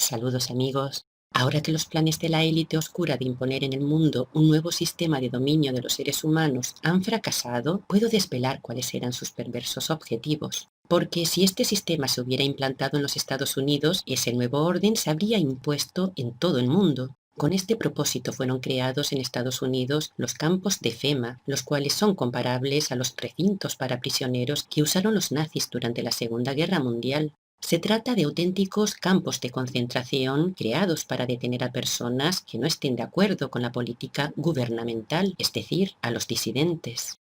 Saludos amigos. Ahora que los planes de la élite oscura de imponer en el mundo un nuevo sistema de dominio de los seres humanos han fracasado, puedo desvelar cuáles eran sus perversos objetivos. Porque si este sistema se hubiera implantado en los Estados Unidos, ese nuevo orden se habría impuesto en todo el mundo. Con este propósito fueron creados en Estados Unidos los campos de FEMA, los cuales son comparables a los recintos para prisioneros que usaron los nazis durante la Segunda Guerra Mundial. Se trata de auténticos campos de concentración creados para detener a personas que no estén de acuerdo con la política gubernamental, es decir, a los disidentes.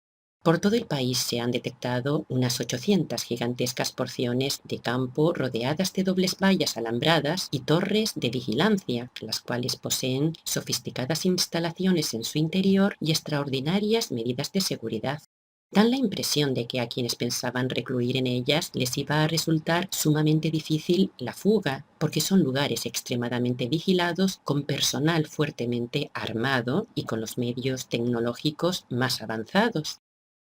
Por todo el país se han detectado unas 800 gigantescas porciones de campo rodeadas de dobles vallas alambradas y torres de vigilancia, las cuales poseen sofisticadas instalaciones en su interior y extraordinarias medidas de seguridad. Dan la impresión de que a quienes pensaban recluir en ellas les iba a resultar sumamente difícil la fuga, porque son lugares extremadamente vigilados, con personal fuertemente armado y con los medios tecnológicos más avanzados.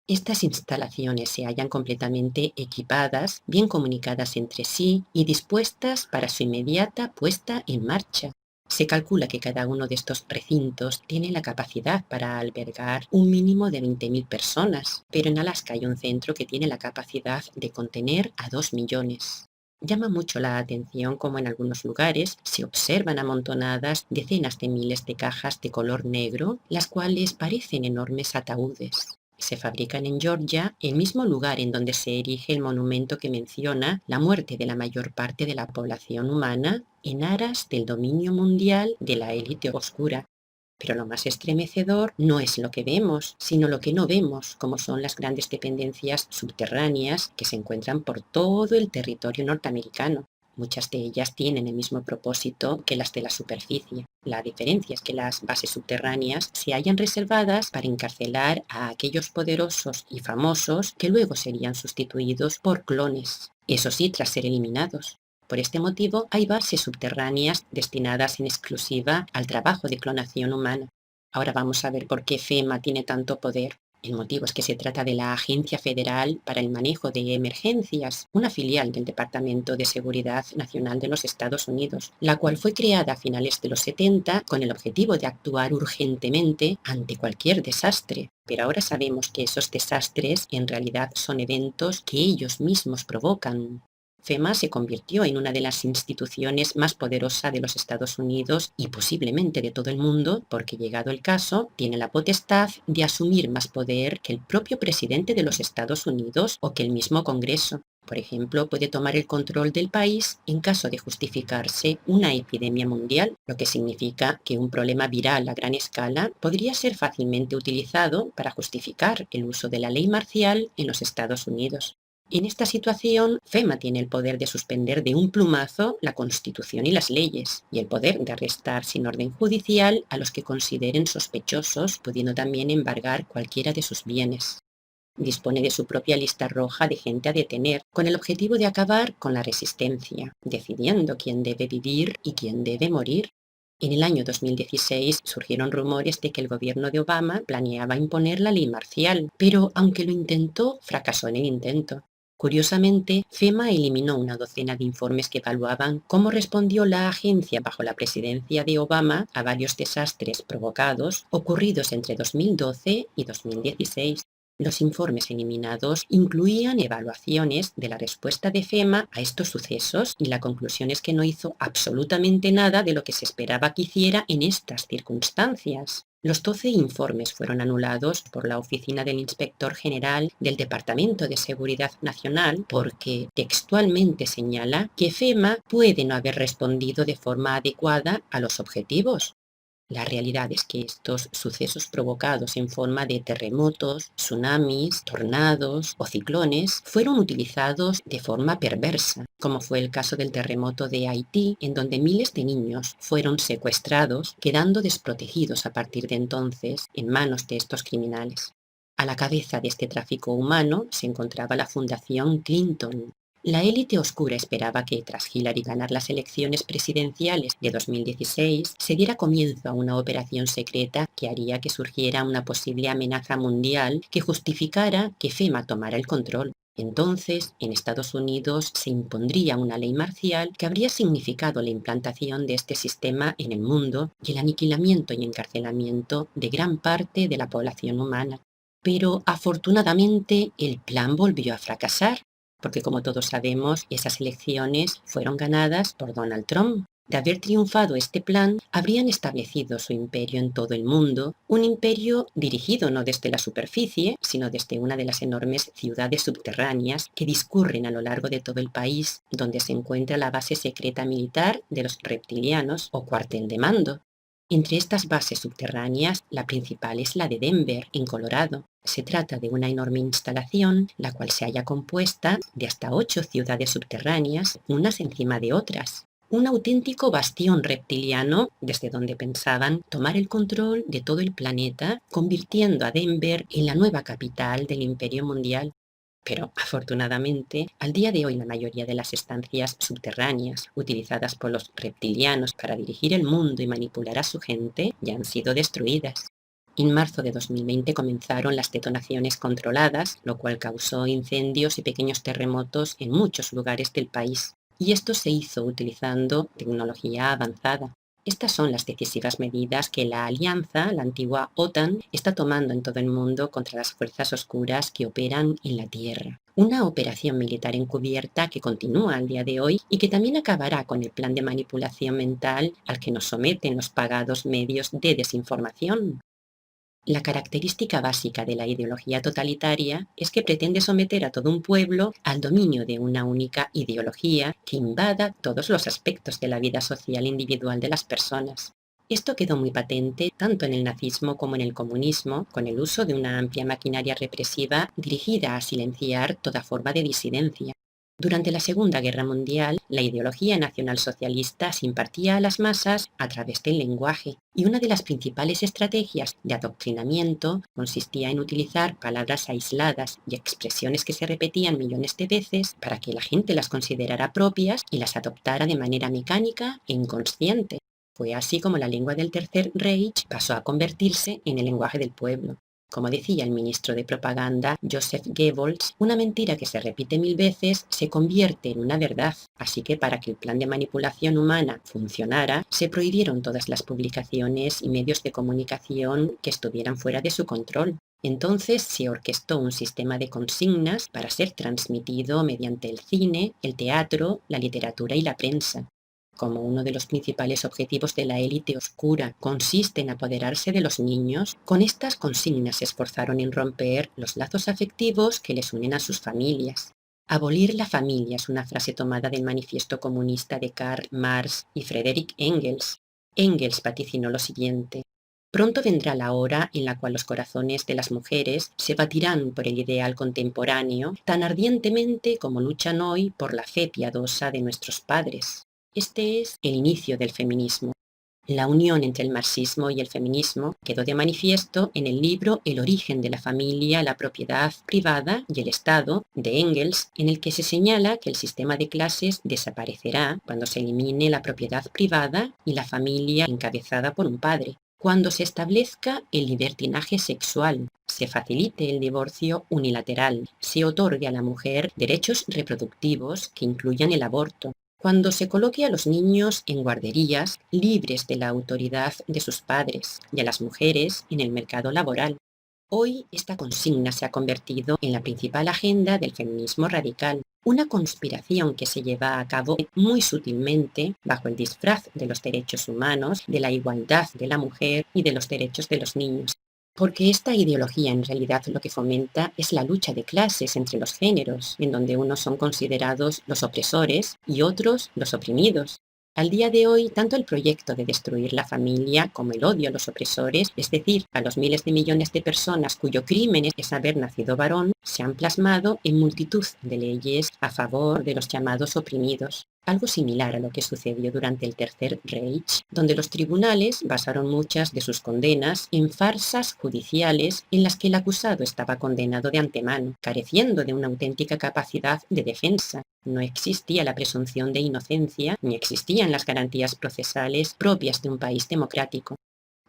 Estas instalaciones se hallan completamente equipadas, bien comunicadas entre sí y dispuestas para su inmediata puesta en marcha. Se calcula que cada uno de estos recintos tiene la capacidad para albergar un mínimo de 20.000 personas, pero en Alaska hay un centro que tiene la capacidad de contener a 2 millones. Llama mucho la atención cómo en algunos lugares se observan amontonadas decenas de miles de cajas de color negro, las cuales parecen enormes ataúdes. Se fabrican en Georgia, el mismo lugar en donde se erige el monumento que menciona la muerte de la mayor parte de la población humana en aras del dominio mundial de la élite oscura. Pero lo más estremecedor no es lo que vemos, sino lo que no vemos, como son las grandes dependencias subterráneas que se encuentran por todo el territorio norteamericano. Muchas de ellas tienen el mismo propósito que las de la superficie. La diferencia es que las bases subterráneas se hallan reservadas para encarcelar a aquellos poderosos y famosos que luego serían sustituidos por clones, eso sí, tras ser eliminados. Por este motivo, hay bases subterráneas destinadas en exclusiva al trabajo de clonación humana. Ahora vamos a ver por qué FEMA tiene tanto poder. El motivo es que se trata de la Agencia Federal para el Manejo de Emergencias, una filial del Departamento de Seguridad Nacional de los Estados Unidos, la cual fue creada a finales de los 70 con el objetivo de actuar urgentemente ante cualquier desastre. Pero ahora sabemos que esos desastres en realidad son eventos que ellos mismos provocan. FEMA se convirtió en una de las instituciones más poderosas de los Estados Unidos y posiblemente de todo el mundo, porque llegado el caso, tiene la potestad de asumir más poder que el propio presidente de los Estados Unidos o que el mismo Congreso. Por ejemplo, puede tomar el control del país en caso de justificarse una epidemia mundial, lo que significa que un problema viral a gran escala podría ser fácilmente utilizado para justificar el uso de la ley marcial en los Estados Unidos. En esta situación, FEMA tiene el poder de suspender de un plumazo la Constitución y las leyes, y el poder de arrestar sin orden judicial a los que consideren sospechosos, pudiendo también embargar cualquiera de sus bienes. Dispone de su propia lista roja de gente a detener, con el objetivo de acabar con la resistencia, decidiendo quién debe vivir y quién debe morir. En el año 2016 surgieron rumores de que el gobierno de Obama planeaba imponer la ley marcial, pero aunque lo intentó, fracasó en el intento. Curiosamente, FEMA eliminó una docena de informes que evaluaban cómo respondió la agencia bajo la presidencia de Obama a varios desastres provocados ocurridos entre 2012 y 2016. Los informes eliminados incluían evaluaciones de la respuesta de FEMA a estos sucesos y la conclusión es que no hizo absolutamente nada de lo que se esperaba que hiciera en estas circunstancias. Los 12 informes fueron anulados por la Oficina del Inspector General del Departamento de Seguridad Nacional porque textualmente señala que FEMA puede no haber respondido de forma adecuada a los objetivos. La realidad es que estos sucesos provocados en forma de terremotos, tsunamis, tornados o ciclones fueron utilizados de forma perversa, como fue el caso del terremoto de Haití, en donde miles de niños fueron secuestrados, quedando desprotegidos a partir de entonces en manos de estos criminales. A la cabeza de este tráfico humano se encontraba la Fundación Clinton. La élite oscura esperaba que, tras Hillary ganar las elecciones presidenciales de 2016, se diera comienzo a una operación secreta que haría que surgiera una posible amenaza mundial que justificara que FEMA tomara el control. Entonces, en Estados Unidos se impondría una ley marcial que habría significado la implantación de este sistema en el mundo y el aniquilamiento y encarcelamiento de gran parte de la población humana. Pero afortunadamente el plan volvió a fracasar, porque como todos sabemos, esas elecciones fueron ganadas por Donald Trump. De haber triunfado este plan, habrían establecido su imperio en todo el mundo, un imperio dirigido no desde la superficie, sino desde una de las enormes ciudades subterráneas que discurren a lo largo de todo el país, donde se encuentra la base secreta militar de los reptilianos o cuartel de mando. Entre estas bases subterráneas, la principal es la de Denver, en Colorado. Se trata de una enorme instalación, la cual se halla compuesta de hasta 8 ciudades subterráneas, unas encima de otras. Un auténtico bastión reptiliano desde donde pensaban tomar el control de todo el planeta, convirtiendo a Denver en la nueva capital del Imperio Mundial. Pero, afortunadamente, al día de hoy la mayoría de las estancias subterráneas utilizadas por los reptilianos para dirigir el mundo y manipular a su gente ya han sido destruidas. En marzo de 2020 comenzaron las detonaciones controladas, lo cual causó incendios y pequeños terremotos en muchos lugares del país. Y esto se hizo utilizando tecnología avanzada. Estas son las decisivas medidas que la Alianza, la antigua OTAN, está tomando en todo el mundo contra las fuerzas oscuras que operan en la Tierra. Una operación militar encubierta que continúa al día de hoy y que también acabará con el plan de manipulación mental al que nos someten los pagados medios de desinformación. La característica básica de la ideología totalitaria es que pretende someter a todo un pueblo al dominio de una única ideología que invada todos los aspectos de la vida social individual de las personas. Esto quedó muy patente tanto en el nazismo como en el comunismo, con el uso de una amplia maquinaria represiva dirigida a silenciar toda forma de disidencia. Durante la Segunda Guerra Mundial, la ideología nacionalsocialista se impartía a las masas a través del lenguaje, y una de las principales estrategias de adoctrinamiento consistía en utilizar palabras aisladas y expresiones que se repetían millones de veces para que la gente las considerara propias y las adoptara de manera mecánica e inconsciente. Fue así como la lengua del Tercer Reich pasó a convertirse en el lenguaje del pueblo. Como decía el ministro de propaganda Joseph Goebbels, una mentira que se repite 1000 veces se convierte en una verdad. Así que para que el plan de manipulación humana funcionara, se prohibieron todas las publicaciones y medios de comunicación que estuvieran fuera de su control. Entonces se orquestó un sistema de consignas para ser transmitido mediante el cine, el teatro, la literatura y la prensa. Como uno de los principales objetivos de la élite oscura consiste en apoderarse de los niños, con estas consignas se esforzaron en romper los lazos afectivos que les unen a sus familias. Abolir la familia es una frase tomada del manifiesto comunista de Karl Marx y Friedrich Engels. Engels vaticinó lo siguiente: pronto vendrá la hora en la cual los corazones de las mujeres se batirán por el ideal contemporáneo tan ardientemente como luchan hoy por la fe piadosa de nuestros padres. Este es el inicio del feminismo. La unión entre el marxismo y el feminismo quedó de manifiesto en el libro El origen de la familia, la propiedad privada y el Estado, de Engels, en el que se señala que el sistema de clases desaparecerá cuando se elimine la propiedad privada y la familia encabezada por un padre, cuando se establezca el libertinaje sexual, se facilite el divorcio unilateral, se otorgue a la mujer derechos reproductivos que incluyan el aborto, cuando se coloque a los niños en guarderías libres de la autoridad de sus padres y a las mujeres en el mercado laboral. Hoy esta consigna se ha convertido en la principal agenda del feminismo radical, una conspiración que se lleva a cabo muy sutilmente bajo el disfraz de los derechos humanos, de la igualdad de la mujer y de los derechos de los niños. Porque esta ideología en realidad lo que fomenta es la lucha de clases entre los géneros, en donde unos son considerados los opresores y otros los oprimidos. Al día de hoy, tanto el proyecto de destruir la familia como el odio a los opresores, es decir, a los miles de millones de personas cuyo crimen es haber nacido varón, se han plasmado en multitud de leyes a favor de los llamados oprimidos. Algo similar a lo que sucedió durante el Tercer Reich, donde los tribunales basaron muchas de sus condenas en farsas judiciales en las que el acusado estaba condenado de antemano, careciendo de una auténtica capacidad de defensa. No existía la presunción de inocencia, ni existían las garantías procesales propias de un país democrático.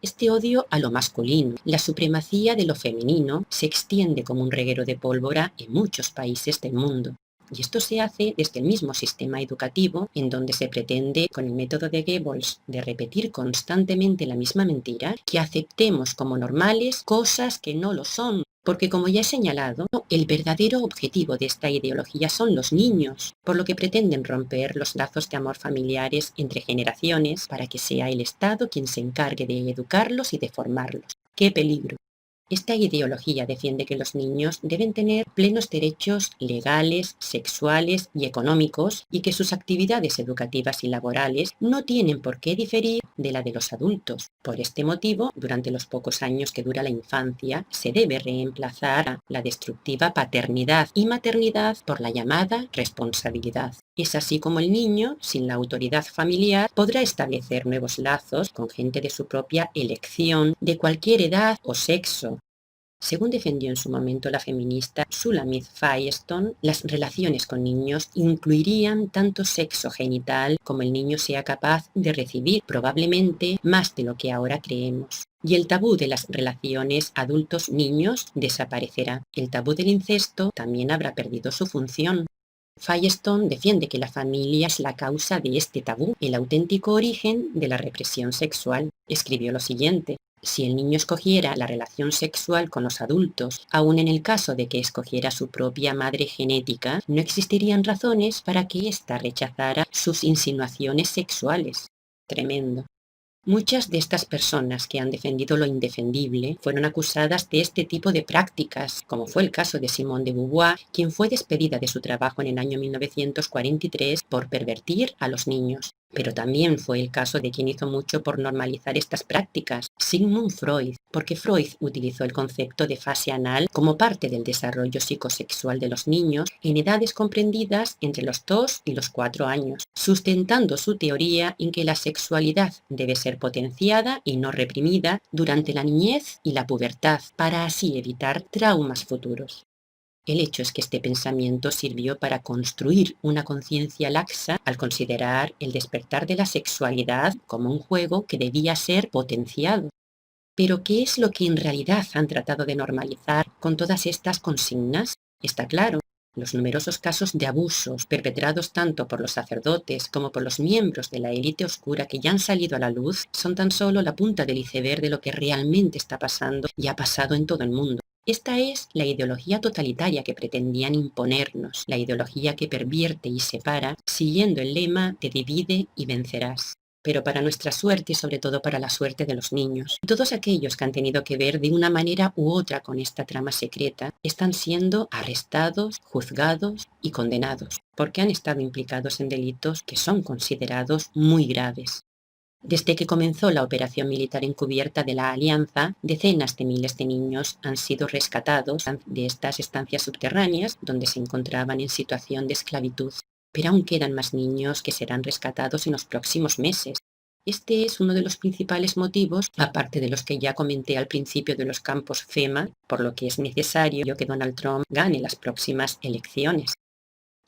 Este odio a lo masculino, la supremacía de lo femenino, se extiende como un reguero de pólvora en muchos países del mundo. Y esto se hace desde el mismo sistema educativo en donde se pretende, con el método de Goebbels, de repetir constantemente la misma mentira, que aceptemos como normales cosas que no lo son. Porque como ya he señalado, el verdadero objetivo de esta ideología son los niños, por lo que pretenden romper los lazos de amor familiares entre generaciones para que sea el Estado quien se encargue de educarlos y de formarlos. ¡Qué peligro! Esta ideología defiende que los niños deben tener plenos derechos legales, sexuales y económicos y que sus actividades educativas y laborales no tienen por qué diferir de la de los adultos. Por este motivo, durante los pocos años que dura la infancia, se debe reemplazar la destructiva paternidad y maternidad por la llamada responsabilidad. Es así como el niño, sin la autoridad familiar, podrá establecer nuevos lazos con gente de su propia elección, de cualquier edad o sexo. Según defendió en su momento la feminista Shulamit Firestone, las relaciones con niños incluirían tanto sexo genital como el niño sea capaz de recibir, probablemente más de lo que ahora creemos. Y el tabú de las relaciones adultos-niños desaparecerá. El tabú del incesto también habrá perdido su función. Firestone defiende que la familia es la causa de este tabú, el auténtico origen de la represión sexual. Escribió lo siguiente: si el niño escogiera la relación sexual con los adultos, aun en el caso de que escogiera su propia madre genética, no existirían razones para que ésta rechazara sus insinuaciones sexuales. Tremendo. Muchas de estas personas que han defendido lo indefendible fueron acusadas de este tipo de prácticas, como fue el caso de Simone de Beauvoir, quien fue despedida de su trabajo en el año 1943 por pervertir a los niños. Pero también fue el caso de quien hizo mucho por normalizar estas prácticas, Sigmund Freud, porque Freud utilizó el concepto de fase anal como parte del desarrollo psicosexual de los niños en edades comprendidas entre los 2 y los 4 años, sustentando su teoría en que la sexualidad debe ser potenciada y no reprimida durante la niñez y la pubertad, para así evitar traumas futuros. El hecho es que este pensamiento sirvió para construir una conciencia laxa al considerar el despertar de la sexualidad como un juego que debía ser potenciado. Pero ¿qué es lo que en realidad han tratado de normalizar con todas estas consignas? Está claro, los numerosos casos de abusos perpetrados tanto por los sacerdotes como por los miembros de la élite oscura que ya han salido a la luz son tan solo la punta del iceberg de lo que realmente está pasando y ha pasado en todo el mundo. Esta es la ideología totalitaria que pretendían imponernos, la ideología que pervierte y separa, siguiendo el lema de divide y vencerás. Pero para nuestra suerte y sobre todo para la suerte de los niños, todos aquellos que han tenido que ver de una manera u otra con esta trama secreta están siendo arrestados, juzgados y condenados, porque han estado implicados en delitos que son considerados muy graves. Desde que comenzó la operación militar encubierta de la Alianza, decenas de miles de niños han sido rescatados de estas estancias subterráneas donde se encontraban en situación de esclavitud. Pero aún quedan más niños que serán rescatados en los próximos meses. Este es uno de los principales motivos, aparte de los que ya comenté al principio de los campos FEMA, por lo que es necesario que Donald Trump gane las próximas elecciones.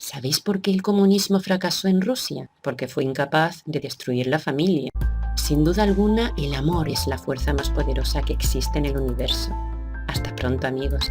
¿Sabéis por qué el comunismo fracasó en Rusia? Porque fue incapaz de destruir la familia. Sin duda alguna, el amor es la fuerza más poderosa que existe en el universo. Hasta pronto, amigos.